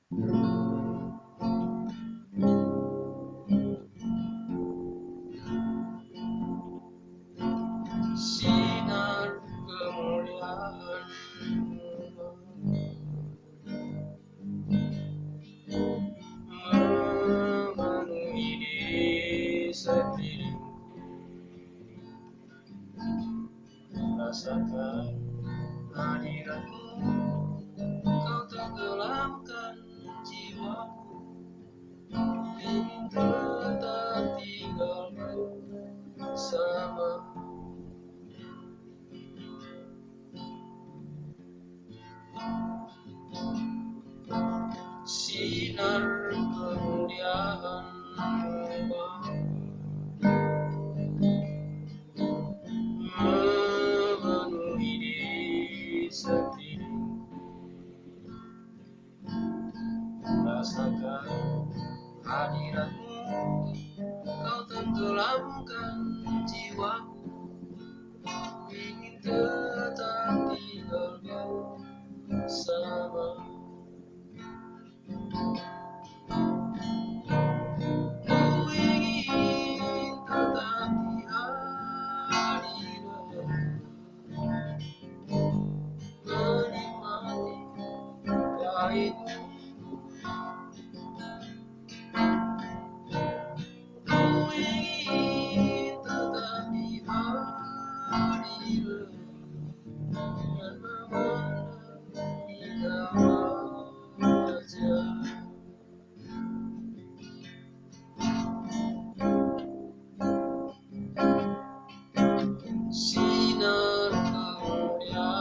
Sinar kemuliaan memenuhi di sekelilingku. Rasakan hadiratmu, kau tenggelamkan jiwaku. Ingin tetap tinggal bersama. Sinar kemuliaan-Mu memenuhi di sekelilingku. Rasakan hadirat-Mu, kau tenggelamkan jiwaku. Ingin tetap tinggal bersama. Ku ingin tetap di hadirat, menikmati pahitmu. Ku ingin tetap di hadirat dan memandang indah wajah. Sinar kemuliaan-Mu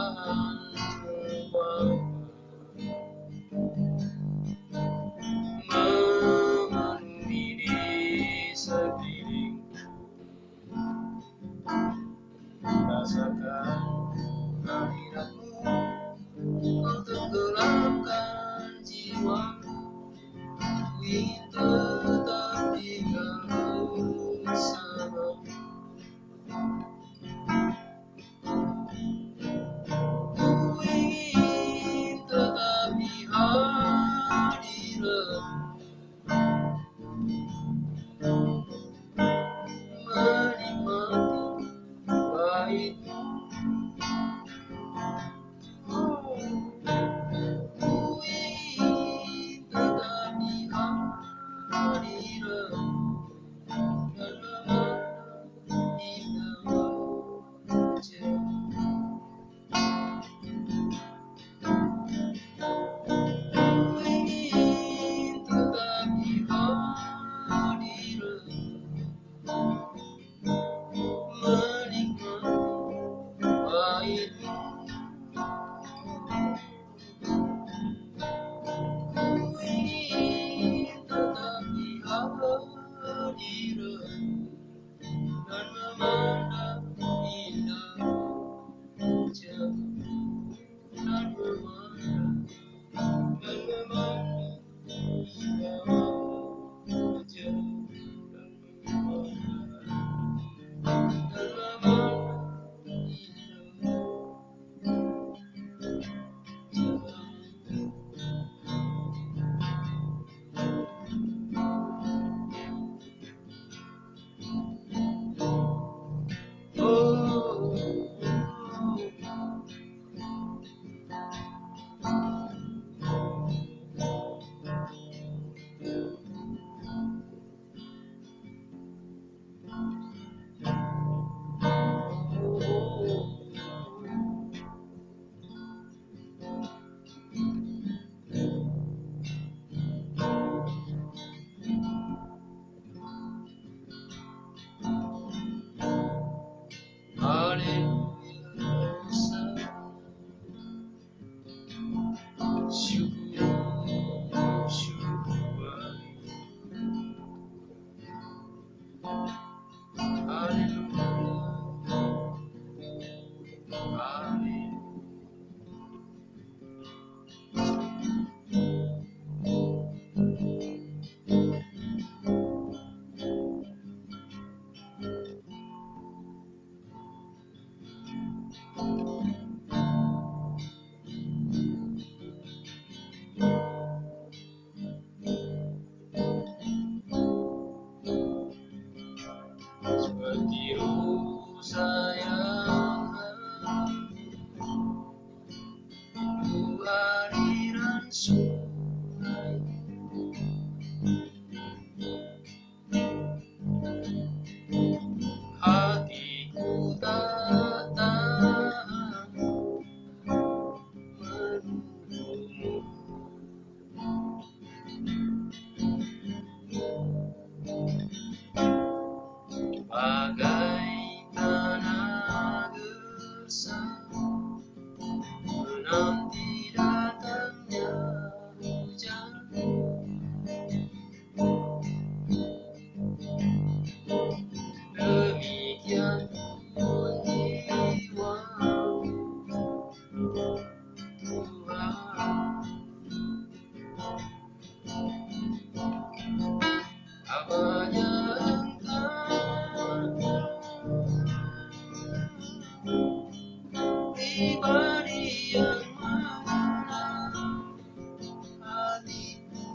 sungai. Hatiku tak tahan menunggumu. Bagai tanah gersang menanti datangnya hujan. Demikian pun jiwaku, Tuhan. Apanya Engkau pribadi yang mengenal hatiku,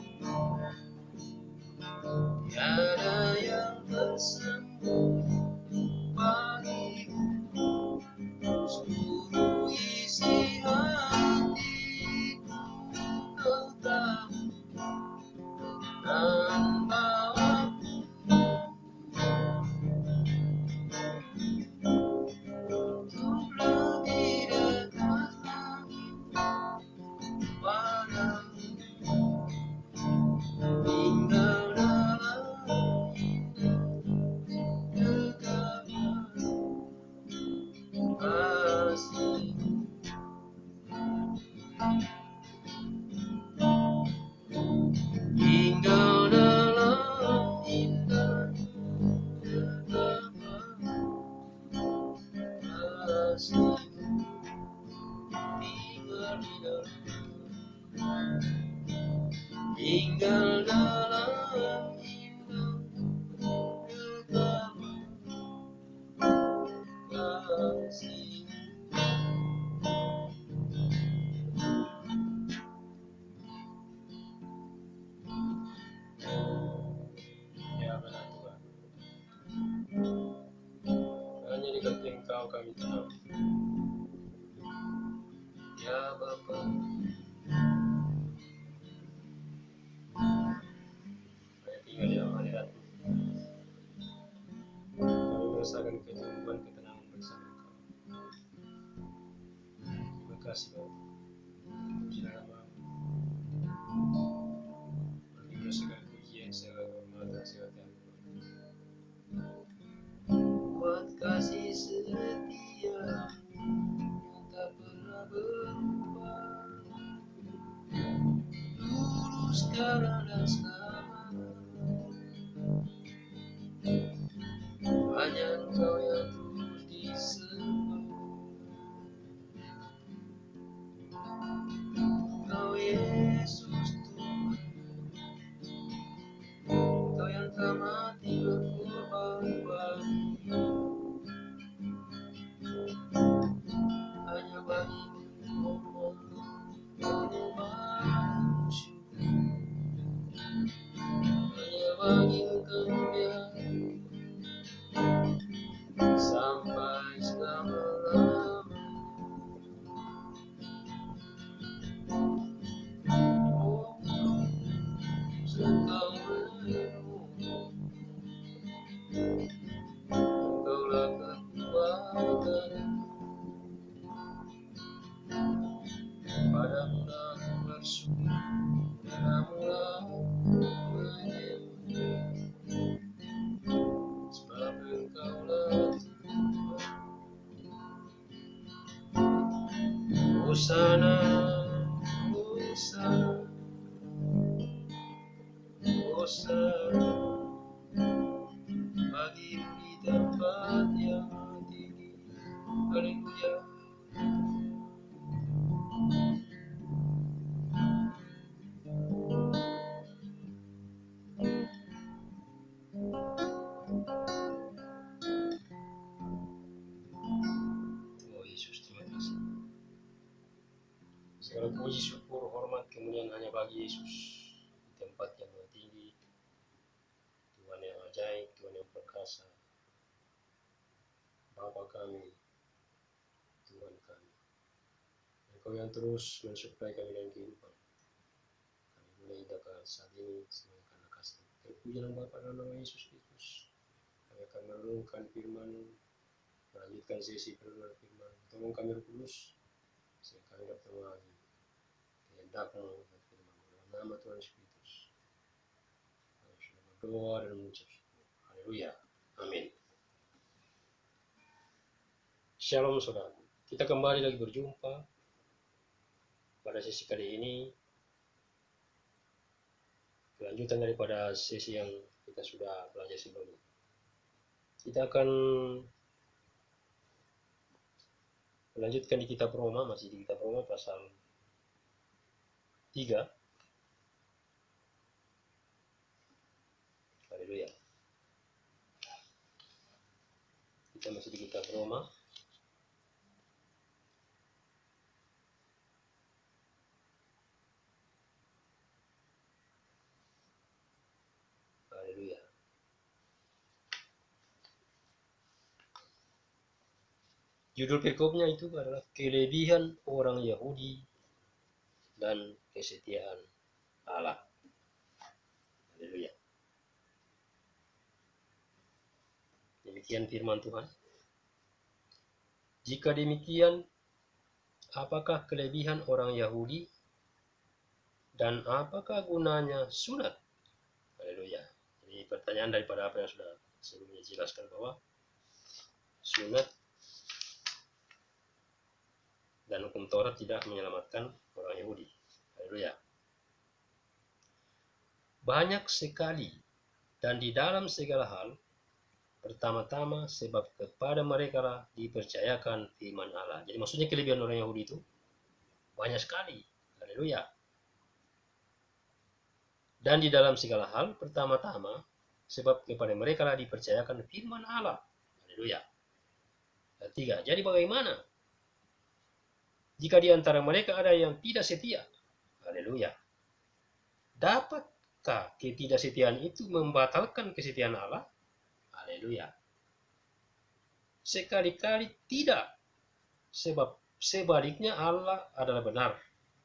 tiada yang tersembunyi bagimu. Seluruh isi hatiku kau tahu, dan bawaku untuk lebih dekat lagi padamu. Tinggal dalam dekatnya kasih. Tinggal dalam indah dekatnya kasih. Tinggal di dalam, tinggal dalam indah dekatnya kasih. Ya benar Tuhan, hanya dekat Engkau kami tenang. Ya Bapa, saya tinggal di dalam hadirat kami merasakan keteguhan ketenangan bersama Engkau. Terima kasih Bapa, puji nama, bagimu segala pujian, segala hormatan, segala keagungan. Buat kasih setia yang tak pernah berubah, dulu, sekarang, dan selamanya. Hanya Engkau yang terus disembah. Engkau Yesus Tuhan, Engkau yang telah mati berkorban bagiku. Hanya bagimu menyembah syukur, hanya bagimu kemuliaan sampai selama-lamanya. Oh, Engkau melindungi, Engkaulah kekuatan. Padamulah aku bersyukur, padamulah aku menyembah, sebab Engkaulah Tuhan. Hosana, Hosana, Hosana, bagimu di tempat yang tinggi. Haleluya. Oh Yesus, terima kasih. Segala puji, syukur, hormat, kemuliaan hanya bagi Yesus di tempat yang tinggi. Tuhan yang ajaib, Tuhan yang perkasa, Bapa kami, Tuhan kami. Engkau yang terus mensuplai kami dengan kehidupan. kita saat ini semua karena kasih. Terpuji dalam Bapa dan nama Yesus Kristus. Kami akan merenungkan firman, melanjutkan sesi perenungan firman. Tolong kami Roh Kudus, sehingga kami dapat memahami kehendak-Mu dan firman. Dalam nama Tuhan Yesus Kristus. Kami sudah berdoa dan mengucap syukur. Haleluya. Amin. Shalom saudara. Kita kembali lagi berjumpa pada sesi kali ini. Kelanjutan daripada sesi yang kita sudah belajar sebelumnya. Kita akan melanjutkan di kitab Roma, masih di kitab Roma pasal 3. Haleluya. Kita masih di kitab Roma. Haleluya. Judul perikopnya itu adalah kelebihan orang Yahudi dan kesetiaan Allah. Haleluya. Demikian firman Tuhan. Jika demikian, apakah kelebihan orang Yahudi dan apakah gunanya sunat? Haleluya. Jadi pertanyaan daripada apa yang sudah sebelumnya jelaskan bahwa sunat dan hukum Taurat tidak menyelamatkan orang Yahudi. Haleluya. Banyak sekali dan di dalam segala hal, pertama-tama sebab kepada mereka lah dipercayakan firman Allah. Jadi maksudnya kelebihan orang Yahudi itu banyak sekali. Haleluya. Dan di dalam segala hal, pertama-tama sebab kepada mereka lah dipercayakan firman Allah. Haleluya. Ketiga, jadi bagaimana jika di antara mereka ada yang tidak setia? Haleluya. Dapatkah ketidaksetiaan itu membatalkan kesetiaan Allah? Haleluya. Sekali-kali tidak. Sebab sebaliknya Allah adalah benar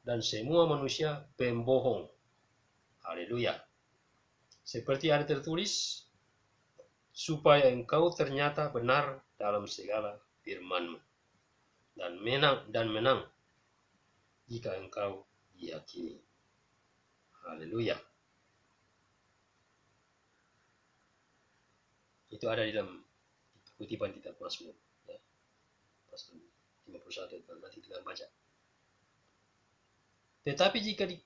dan semua manusia pembohong. Haleluya. Seperti ada tertulis, supaya engkau ternyata benar dalam segala firman-Mu. Dan menang jika engkau diyakini. Haleluya. Itu ada di dalam kutipan kitab Mazmur, ya. Pasal 51 itu nanti kita baca. Tetapi jika di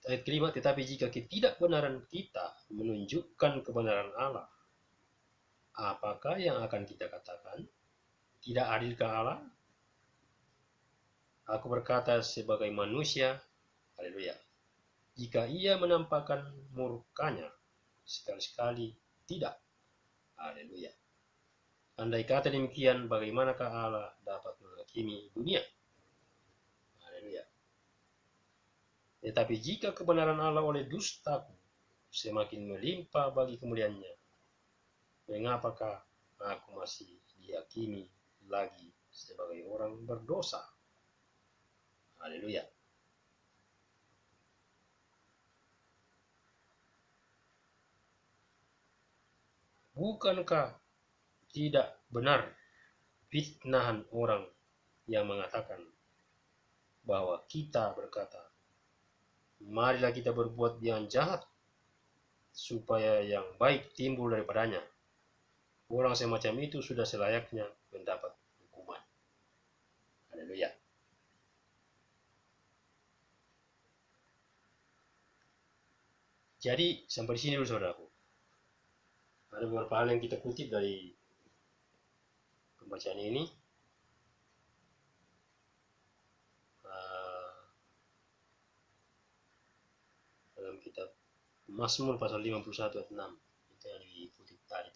ayat kelima, tetapi jika ketidakbenaran kita menunjukkan kebenaran Allah, apakah yang akan kita katakan? Tidak adilkah Allah? Aku berkata sebagai manusia, haleluya, jika ia menampakkan murkanya, sekali-sekali tidak. Haleluya. Andai kata demikian, bagaimanakah Allah dapat menghakimi dunia? Haleluya. Tetapi jika kebenaran Allah oleh dustaku semakin melimpah bagi kemuliaannya, mengapakah aku masih dihakimi lagi sebagai orang berdosa? Haleluya. Bukankah tidak benar fitnahan orang yang mengatakan bahwa kita berkata, marilah kita berbuat yang jahat supaya yang baik timbul daripadanya. Orang semacam itu sudah selayaknya mendapat hukuman. Haleluya. Jadi sampai di sini dulu saudaraku. Ada beberapa hal yang kita kutip dari pembacaan ini. Dalam kitab Mazmur pasal 51 ayat 6. Itu yang dikutip tadi.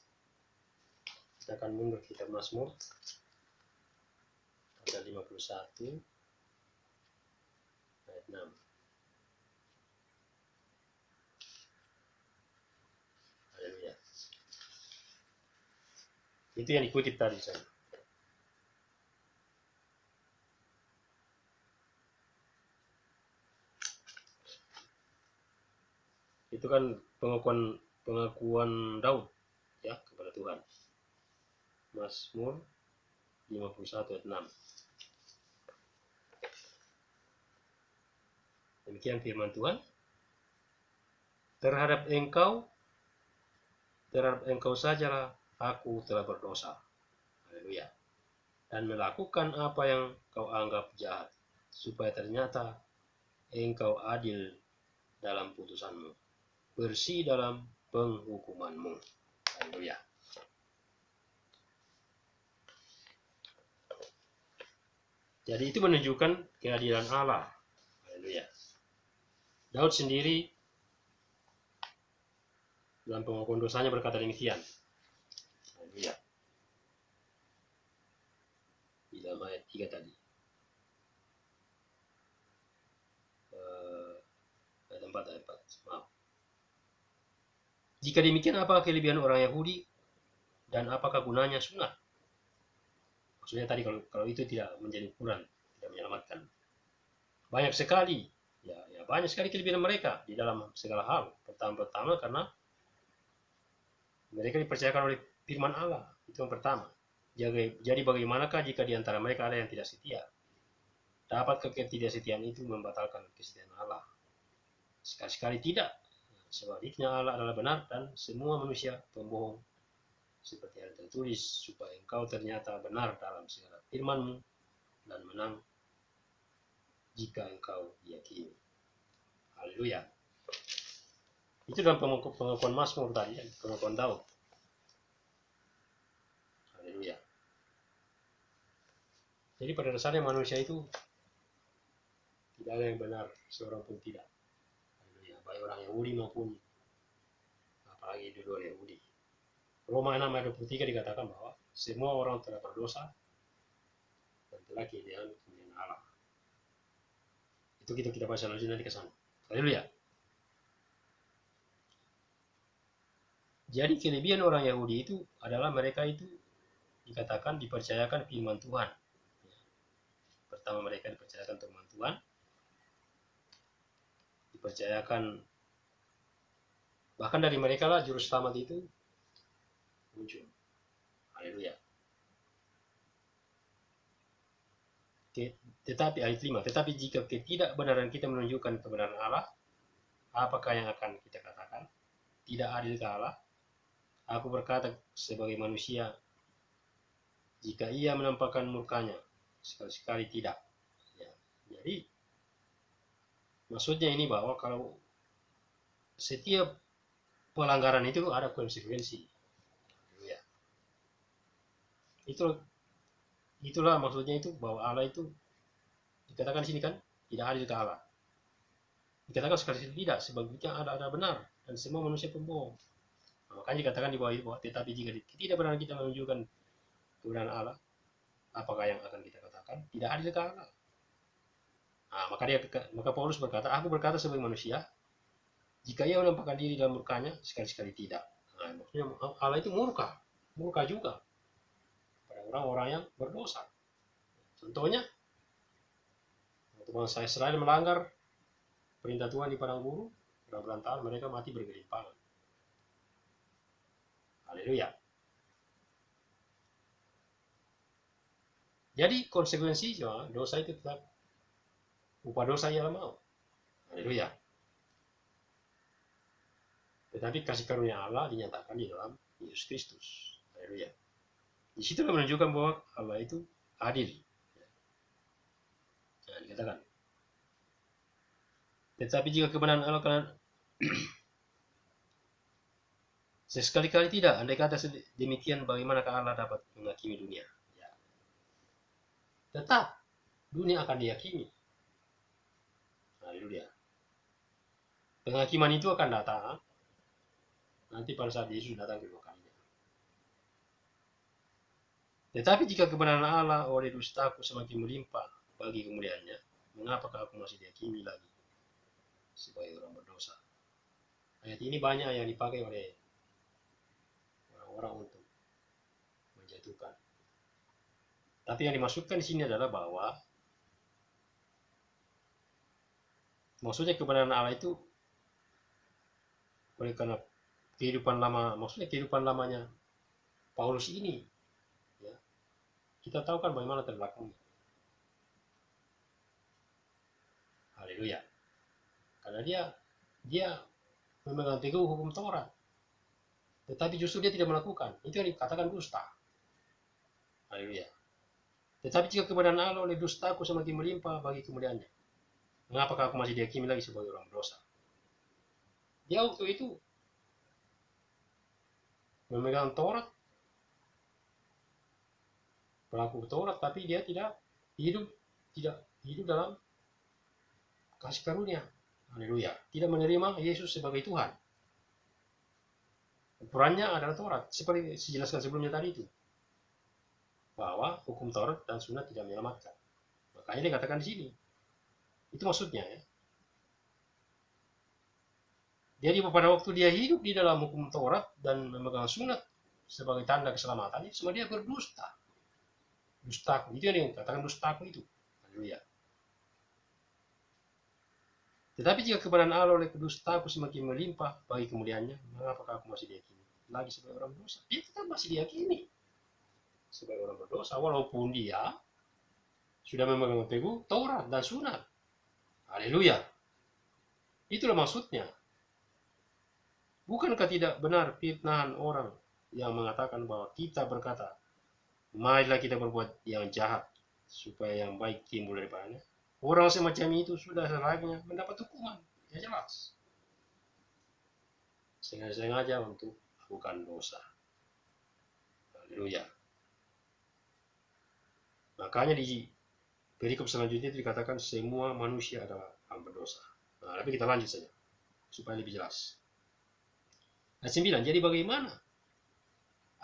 Kita akan mundur kitab Mazmur pasal 51 ayat 6. Haleluya. Itu yang dikutip tadi saya. Itu kan pengakuan Daud ya kepada Tuhan. Mazmur 51 ayat 6. Demikian firman Tuhan. Terhadap engkau sajalah aku telah berdosa. Haleluya. Dan melakukan apa yang kau anggap jahat, supaya ternyata engkau adil dalam putusanmu, bersih dalam penghukumanmu. Haleluya. Jadi itu menunjukkan keadilan Allah. Haleluya. Daud sendiri dalam pengakuan dosanya berkata demikian. Haleluya. Di dalam ayat 3 tadi. Ayat 4, ayat 4. Maaf. Jika demikian, apa kelebihan orang Yahudi dan apakah gunanya sunat? Maksudnya tadi kalau itu tidak menjadi ukuran, tidak menyelamatkan. Banyak sekali, ya banyak sekali kelebihan mereka di dalam segala hal. Pertama karena mereka dipercayakan oleh firman Allah, itu yang pertama. Jadi bagaimanakah jika di antara mereka ada yang tidak setia? Dapatkah ketidaksetiaan itu membatalkan kesetiaan Allah? Sekali-sekali tidak. Sebaliknya Allah adalah benar dan semua manusia pembohong. Seperti yang tertulis, supaya engkau ternyata benar dalam segala firman-Mu dan menang jika engkau diyakini. Haleluya. Itu dalam pengakuan Mazmur tadi, pengakuan Daud. Haleluya. Jadi pada dasarnya manusia itu tidak ada yang benar, seorang pun tidak. Haleluya. Baik orang Yahudi maupun apalagi di luar Yahudi. Roma 6 ayat 23 dikatakan bahwa semua orang telah berdosa dan telah kehilangan kemuliaan Allah. Itu kita bahas selanjutnya nanti ke sana. Haleluya. Jadi kelebihan orang Yahudi itu adalah mereka itu dikatakan dipercayakan firman Tuhan. Pertama mereka dipercayakan firman Tuhan, dipercayakan bahkan dari mereka lah juru selamat itu muncul. Haleluya. Tetapi ayat 5, tetapi jika ketidakbenaran kita menunjukkan kebenaran Allah, apakah yang akan kita katakan? Tidak adil ke Allah? Aku berkata sebagai manusia, jika ia menampakkan murkanya, sekali-sekali tidak. Ya, jadi maksudnya ini bahwa kalau setiap pelanggaran itu ada konsekuensi. Ya. Itulah maksudnya itu bahwa Allah itu dikatakan di sini kan tidak adil ke Allah. Dikatakan sekali tidak, sebabnya ada benar dan semua manusia pembohong. Nah, makanya dikatakan di bawah itu bahwa tetapi jika tidak benar kita menunjukkan kebenaran Allah, apakah yang akan kita katakan? Tidak adil ke Allah. Nah, maka Paulus berkata, aku berkata sebagai manusia, jika ia menampakkan diri dalam murkanya, sekali-sekali tidak. Nah, maksudnya Allah itu murka juga pada orang-orang yang berdosa. Contohnya, teman saya selain melanggar perintah Tuhan di padang gurun, berantah mereka mati bergelimpangan. Haleluya. Jadi konsekuensi dosa itu tetap upah dosa ialah maut. Haleluya. Tetapi kasih karunia Allah dinyatakan di dalam Yesus Kristus. Haleluya. Di situ menunjukkan bahwa Allah itu adil. Nah, dikatakan. Tetapi jika kebenaran Allah karena sekali-kali tidak, andai kata demikian bagaimanakah Allah dapat menghakimi dunia? Ya. Tetap dunia akan dihakimi. Haleluya. Penghakiman itu akan datang nanti pada saat Yesus datang kedua kalinya. Tetapi jika kebenaran Allah oleh dustaku semakin melimpah bagi kemuliaannya, mengapakah aku masih dihakimi lagi sebagai orang berdosa? Ayat ini banyak yang dipakai oleh orang-orang untuk menjatuhkan. Tapi yang dimaksudkan di sini adalah bahwa maksudnya kebenaran Allah itu oleh karena kehidupan lama, maksudnya kehidupan lamanya Paulus ini, ya, kita tahu kan bagaimana terbelakangnya. Haleluya. Karena dia memegang teguh hukum Taurat, tetapi justru dia tidak melakukan. Itu yang dikatakan dusta. Haleluya. Tetapi jika kebenaran Allah oleh dustaku semakin melimpah bagi kemuliaannya, mengapakah aku masih dihakimi lagi sebagai orang berdosa? Dia waktu itu memegang Taurat, pelaku Taurat, tapi dia tidak hidup dalam kasih karunia. Haleluya. Tidak menerima Yesus sebagai Tuhan. Ukurannya adalah Taurat, seperti dijelaskan sebelumnya tadi itu, bahwa hukum Taurat dan Sunat tidak menyelamatkan. Makanya dikatakan di sini. Itu maksudnya, ya. Jadi pada waktu dia hidup di dalam hukum Taurat dan memegang Sunat sebagai tanda keselamatannya, semua dia berdusta. Dustaku, itu yang dikatakan dustaku itu. Haleluya. Tetapi jika kebenaran Allah oleh kedustaku semakin melimpah bagi kemuliaannya, mengapakah aku masih diyakini lagi sebagai orang berdosa? Dia tetap masih diyakini sebagai orang berdosa, walaupun dia sudah memegang teguh Taurat dan Sunat. Haleluya. Itulah maksudnya. Bukankah tidak benar fitnahan orang yang mengatakan bahwa kita berkata, marilah kita berbuat yang jahat, supaya yang baik timbul daripadanya? Orang semacam itu sudah selayaknya mendapat hukuman. Ya jelas. Sengaja untuk melakukan dosa. Haleluya. Makanya di perikop selanjutnya itu dikatakan semua manusia adalah hamba dosa. Nah, tapi kita lanjut saja supaya lebih jelas. Ayat 9. Jadi bagaimana?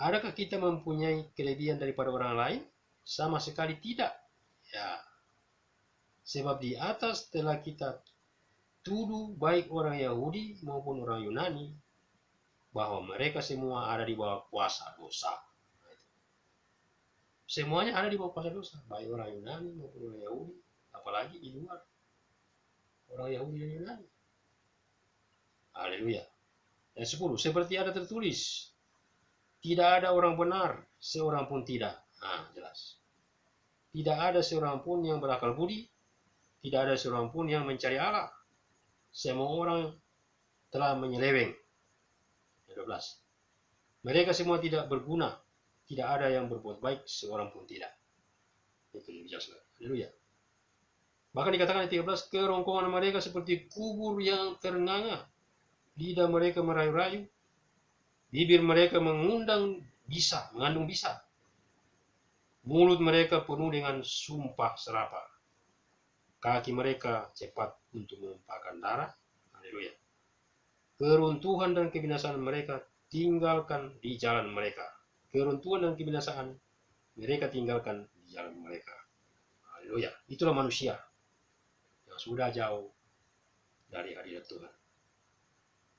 Adakah kita mempunyai kelebihan daripada orang lain? Sama sekali tidak. Ya. Sebab di atas telah kita tuduh baik orang Yahudi maupun orang Yunani bahwa mereka semua ada di bawah kuasa dosa. Semuanya ada di bawah kuasa dosa, baik orang Yunani maupun orang Yahudi, apalagi di luar orang Yahudi dan Yunani. Haleluya. Ayat 10. Seperti ada tertulis, tidak ada orang benar, seorang pun tidak. Nah, jelas. Tidak ada seorang pun yang berakal budi, tidak ada seorang pun yang mencari Allah. Semua orang telah menyeleweng. Ayat 12. Mereka semua tidak berguna, tidak ada yang berbuat baik, seorang pun tidak. Itu lebih jelas. Haleluya. Bahkan dikatakan ayat 13, kerongkongan mereka seperti kubur yang ternganga, lidah mereka merayu-rayu, bibir mereka mengandung bisa, mulut mereka penuh dengan sumpah serapah, kaki mereka cepat untuk menumpahkan darah. Haleluya. Keruntuhan dan kebinasaan mereka tinggalkan di jalan mereka. Keruntuhan dan kebinasaan mereka tinggalkan di jalan mereka. Haleluya. Itulah manusia yang sudah jauh dari hadirat Tuhan.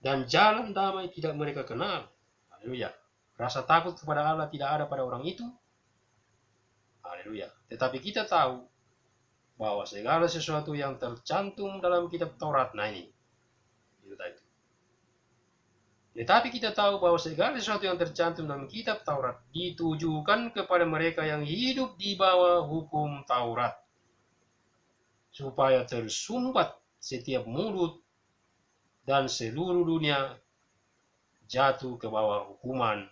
Dan jalan damai tidak mereka kenal. Haleluya. Rasa takut kepada Allah tidak ada pada orang itu. Haleluya. Tetapi kita tahu bahwa segala sesuatu yang tercantum dalam kitab Taurat, nah ini. Itu tadi. Tetapi kita tahu bahwa segala sesuatu yang tercantum dalam kitab Taurat ditujukan kepada mereka yang hidup di bawah hukum Taurat, supaya tersumbat setiap mulut dan seluruh dunia jatuh ke bawah hukuman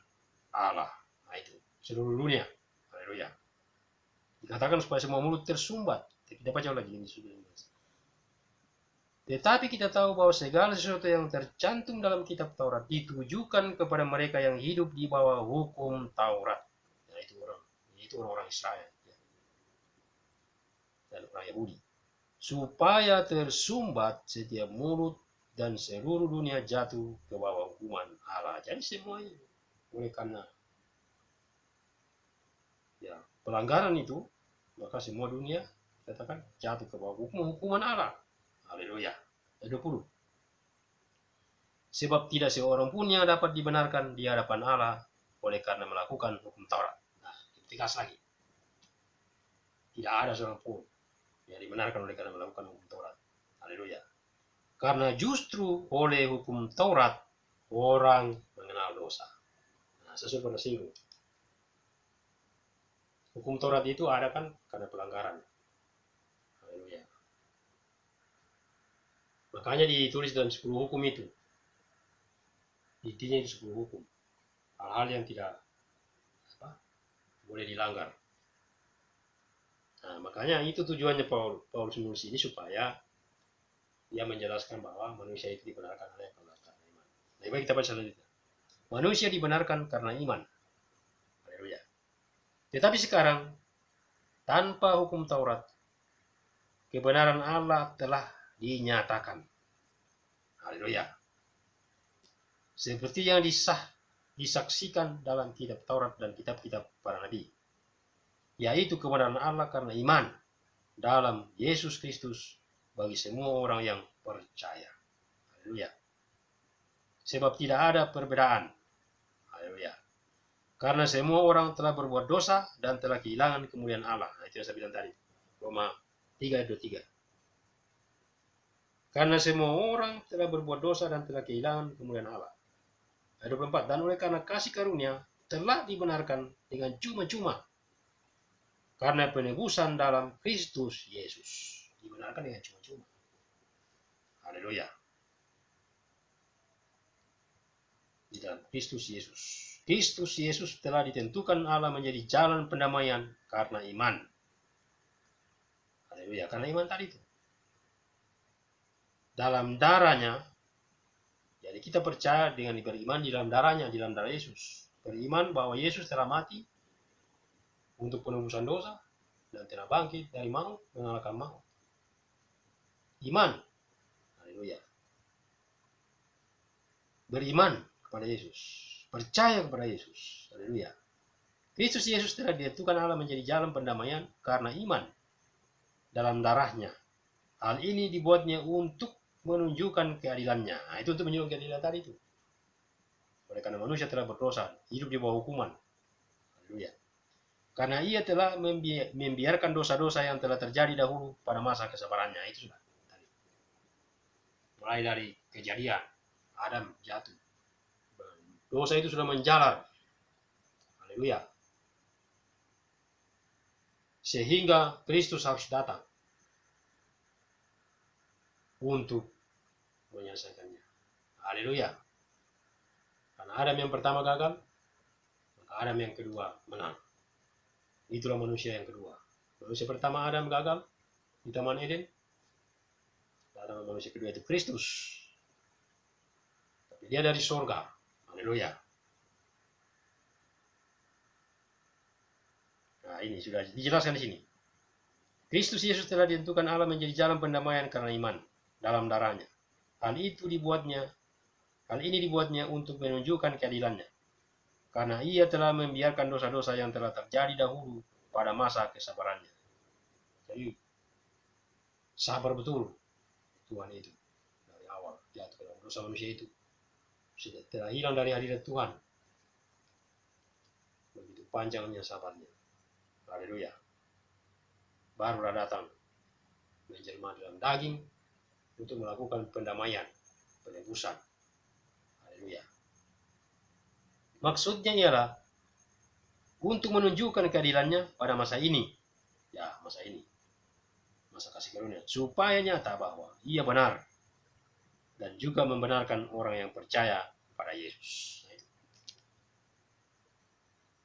Allah. Nah itu, seluruh dunia. Haleluya. Dikatakan supaya semua mulut tersumbat. Kita baca lagi ini sudah. Tetapi kita tahu bahwa segala sesuatu yang tercantum dalam kitab Taurat ditujukan kepada mereka yang hidup di bawah hukum Taurat. Nah itu orang-orang Israel dan orang Yahudi. Supaya tersumbat setiap mulut dan seluruh dunia jatuh ke bawah hukuman Allah. Jadi semuanya oleh karena pelanggaran itu, maka semua dunia katakan jatuh ke bawah hukuman Allah. Haleluya. Ayat 20. Sebab tidak seorang pun yang dapat dibenarkan di hadapan Allah oleh karena melakukan hukum Taurat. Nah, tegas lagi. Tidak ada seorang pun yang dibenarkan oleh karena melakukan hukum Taurat. Haleluya. Karena justru oleh hukum Taurat orang mengenal dosa. Nah, sesuai pada singgung. Hukum Taurat itu ada kan karena pelanggaran. Haleluya. Makanya ditulis dalam 10 hukum itu. Intinya itu 10 hukum. Hal-hal yang tidak boleh dilanggar. Nah, makanya itu tujuannya Paulus menulis ini supaya dia menjelaskan bahwa manusia itu dibenarkan oleh Allah karena iman. Nah, baik kita baca selanjutnya. Manusia dibenarkan karena iman. Haleluya. Tetapi sekarang tanpa hukum Taurat, kebenaran Allah telah dinyatakan. Haleluya. Seperti yang disaksikan dalam kitab Taurat dan kitab-kitab para nabi, yaitu kebenaran Allah karena iman dalam Yesus Kristus bagi semua orang yang percaya. Haleluya. Sebab tidak ada perbedaan. Haleluya. Karena semua orang telah berbuat dosa dan telah kehilangan kemuliaan Allah. Nah, itu yang saya bilang tadi. Roma 3 ayat 23. Karena semua orang telah berbuat dosa dan telah kehilangan kemuliaan Allah. Ayat 24. Dan oleh karena kasih karunia telah dibenarkan dengan cuma-cuma karena penebusan dalam Kristus Yesus. Dibenarkan dengan cuma-cuma. Haleluya. Di dalam Kristus Yesus. Kristus Yesus telah ditentukan Allah menjadi jalan pendamaian karena iman. Haleluya. Karena iman tadi itu. Dalam darahnya. Jadi kita percaya dengan beriman di dalam darahnya, di dalam darah Yesus. Beriman bahwa Yesus telah mati untuk penebusan dosa dan telah bangkit dari maut mengalahkan maut. Iman. Haleluya. Beriman kepada Yesus. Percaya kepada Yesus. Haleluya. Kristus Yesus telah ditentukan Allah menjadi jalan pendamaian karena iman dalam darahnya. Hal ini dibuatnya untuk menunjukkan keadilannya. Nah, itu untuk menunjukkan keadilan tadi itu. Oleh karena manusia telah berdosa, hidup di bawah hukuman. Haleluya. Karena ia telah membiarkan dosa-dosa yang telah terjadi dahulu pada masa kesabarannya. Itu sudah. Mulai dari kejadian, Adam jatuh. Dosa itu sudah menjalar. Haleluya. Sehingga Kristus harus datang untuk menyelesaikannya. Haleluya. Karena Adam yang pertama gagal, maka Adam yang kedua menang. Itulah manusia yang kedua. Manusia pertama Adam gagal di Taman Eden. Dan manusia kedua itu Kristus. Tapi dia dari surga. Haleluya. Nah, ini sudah dijelaskan di sini. Kristus Yesus telah ditentukan Allah menjadi jalan pendamaian karena iman dalam darahnya. Hal ini dibuatnya untuk menunjukkan keadilannya. Karena ia telah membiarkan dosa-dosa yang telah terjadi dahulu pada masa kesabarannya. Jadi, sabar betul Tuhan itu. Dari awal jatuh ke dalam dosa manusia itu. Sudah telah hilang dari hadirat Tuhan. Begitu panjangnya sabarnya. Haleluya. Barulah datang menjelma dalam daging untuk melakukan pendamaian, penebusan. Haleluya. Maksudnya ialah untuk menunjukkan keadilannya pada masa ini. Ya, masa ini. Masa kasih karunia. Supaya nyata bahwa ia benar. Dan juga membenarkan orang yang percaya pada Yesus.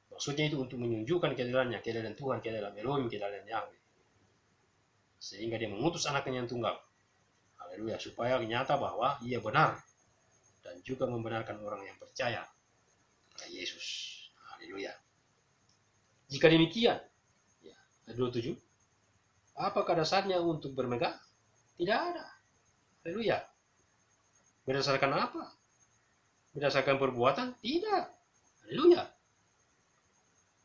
Maksudnya itu untuk menunjukkan keadilannya, keadilan Tuhan, keadilan Elohim, keadilan Yahweh. Sehingga dia mengutus anaknya yang tunggal. Haleluya. Supaya nyata bahwa ia benar. Dan juga membenarkan orang yang percaya pada Yesus. Haleluya. Jika demikian, ya, 27, apakah dasarnya untuk bermegah? Tidak ada. Haleluya. Berdasarkan apa? Berdasarkan perbuatan? Tidak. Haleluya.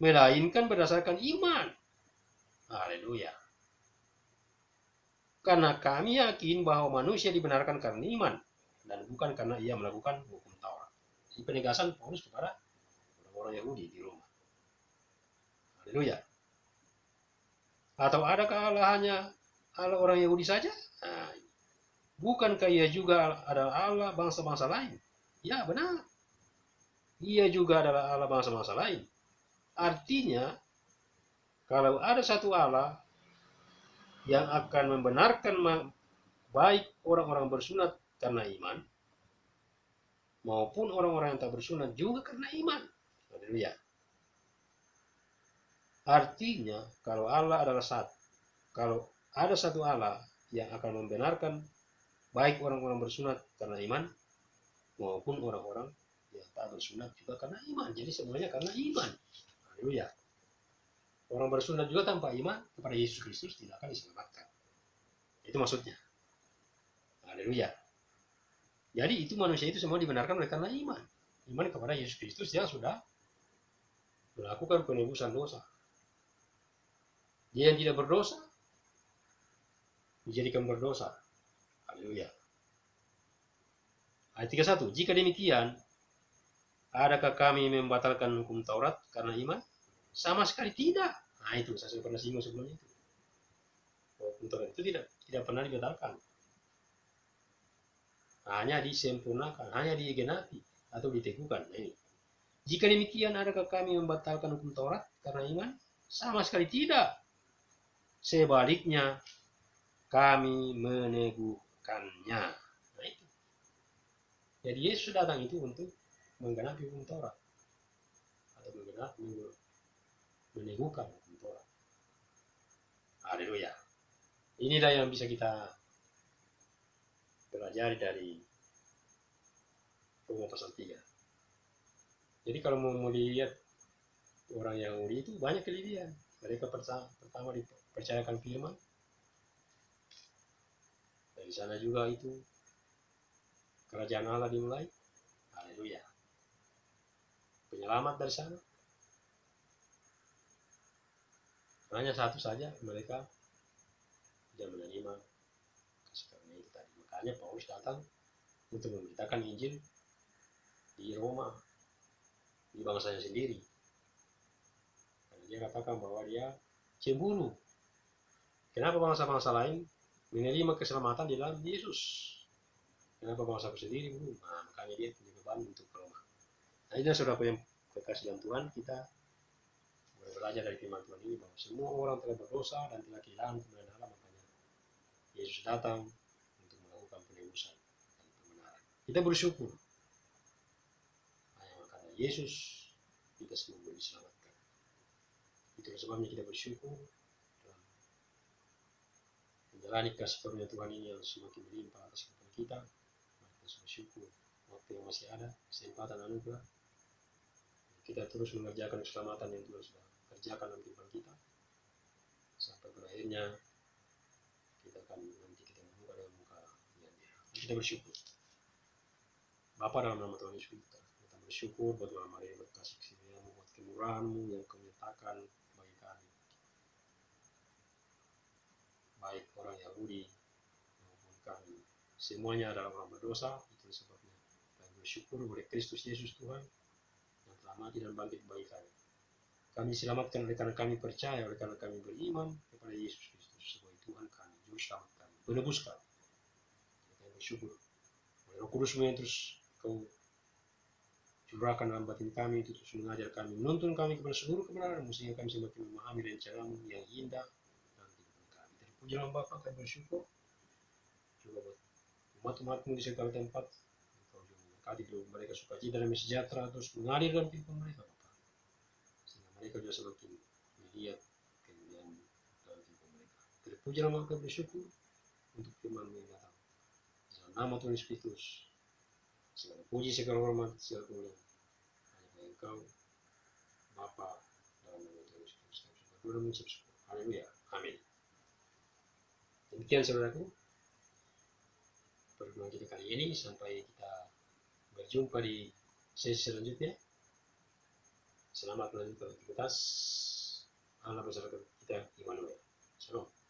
Melainkan berdasarkan iman. Haleluya. Karena kami yakin bahwa manusia dibenarkan karena iman dan bukan karena ia melakukan hukum Taurat. Ini penegasan Paulus kepada orang-orang Yahudi di Roma. Haleluya. Atau adakah Allah hanya Allah orang Yahudi saja? Nah, bukankah ia juga adalah Allah bangsa-bangsa lain? Ya benar, Dia juga adalah Allah bangsa-bangsa lain. Artinya, kalau ada satu Allah yang akan membenarkan baik orang-orang bersunat karena iman, maupun orang-orang yang tak bersunat juga karena iman. Haleluya. Artinya, kalau Allah adalah satu, kalau ada satu Allah yang akan membenarkan baik orang-orang bersunat karena iman, maupun orang-orang yang tak bersunat juga karena iman. Jadi semuanya karena iman. Haleluya. Orang bersunat juga tanpa iman kepada Yesus Kristus tidak akan diselamatkan. Itu maksudnya. Haleluya. Jadi itu manusia itu semua dibenarkan oleh karena iman. Iman kepada Yesus Kristus yang sudah melakukan penebusan dosa. Dia yang tidak berdosa dijadikan berdosa. Haleluya. Ayat 31. Jika demikian, adakah kami membatalkan hukum Taurat karena iman? Sama sekali tidak. Nah itu, saya sudah pernah singgung sebelumnya itu. Hukum Taurat itu tidak pernah dibatalkan. Hanya disempurnakan, hanya digenapi atau diteguhkan. Nah, ini. Jika demikian, adakah kami membatalkan hukum Taurat karena iman? Sama sekali tidak. Sebaliknya, kami meneguhkannya. Nah itu. Jadi Yesus datang itu untuk menggenapi hukum Taurat atau meneguhkan hukum Taurat. Haleluya. Inilah yang bisa kita pelajari dari Roma pasal 3. Jadi kalau mau melihat orang Yahudi itu banyak kelebihan. Mereka pertama dipercayakan firman. Dari sana juga itu kerajaan Allah dimulai. Haleluya. Penyelamat dari sana. Hanya satu saja, mereka tidak menerima kasih karunia itu tadi. Makanya Paulus datang untuk memberitakan Injil di Roma, di bangsanya sendiri. Karena dia katakan bahwa dia cemburu. Kenapa bangsa-bangsa lain menerima keselamatan di dalam Yesus? Kenapa bangsaku sendiri belum? Nah, makanya dia punya beban untuk Roma. Nah, ini saudara yang kekasih Tuhan, kita boleh belajar dari firman Tuhan ini bahwa semua orang telah berdosa dan telah kehilangan kemuliaan Allah. Makanya Yesus datang untuk melakukan penebusan dan pembenaran. Kita bersyukur. Nah, karena Yesus kita semua boleh diselamatkan. Itulah sebabnya kita bersyukur dan menjalani kasih karunia Tuhan ini yang semakin melimpah atas kehidupan kita. Kita bersyukur waktu yang masih ada, kesempatan anugerah. Kita terus mengerjakan keselamatan yang Tuhan sudah kerjakan dalam kehidupan kita. Sampai berakhirnya kita akan nanti kita bermuka dengan muka yang dia. Kita bersyukur. Bapa dalam nama Tuhan Yesus kita bersyukur buat malam hari ini, buat kasih karunia-Mu, buat kemurahan-Mu yang Kau nyatakan bagi kami. Baik orang Yahudi maupun kami, semuanya adalah orang berdosa. Itu sebabnya kami bersyukur oleh Kristus Yesus Tuhan yang telah mati dan bangkit bagi kami. Kami diselamatkan oleh karena kami percaya, oleh karena kami beriman kepada Yesus Kristus sebagai Tuhan kami, Juru Selamat kami, penebus kami. Kami bersyukur oleh Roh Kudus-Mu yang terus Kau curahkan dalam batin kami, itu terus mengajar kami, menuntun kami kepada seluruh kebenaran, sehingga kami semakin memahami rencana-Mu yang indah dalam kehidupan kami. Terpuji nama Bapa, kami bersyukur juga buat umat-umat-Mu di segala tempat. Engkau juga memberkati mereka sukacita dan sejahtera terus mengalir dalam kehidupan mereka, Bapa. Sehingga mereka juga semakin melihat kemuliaan dalam kehidupan mereka. Terpuji nama kami bersyukur untuk firman-Mu yang datang. Dalam nama Tuhan Yesus Kristus, segala puji, segala hormat, segala kemuliaan hanya bagi Engkau, Bapa, dalam nama Tuhan Yesus Kristus. Kami berdoa dan mengucap syukur. Haleluya. Amin. Demikian saudaraku pertemuan kita kali ini, sampai kita berjumpa di sesi selanjutnya. Selamat melanjutkan aktivitas. Allah bersama kita, Immanuel. Shalom.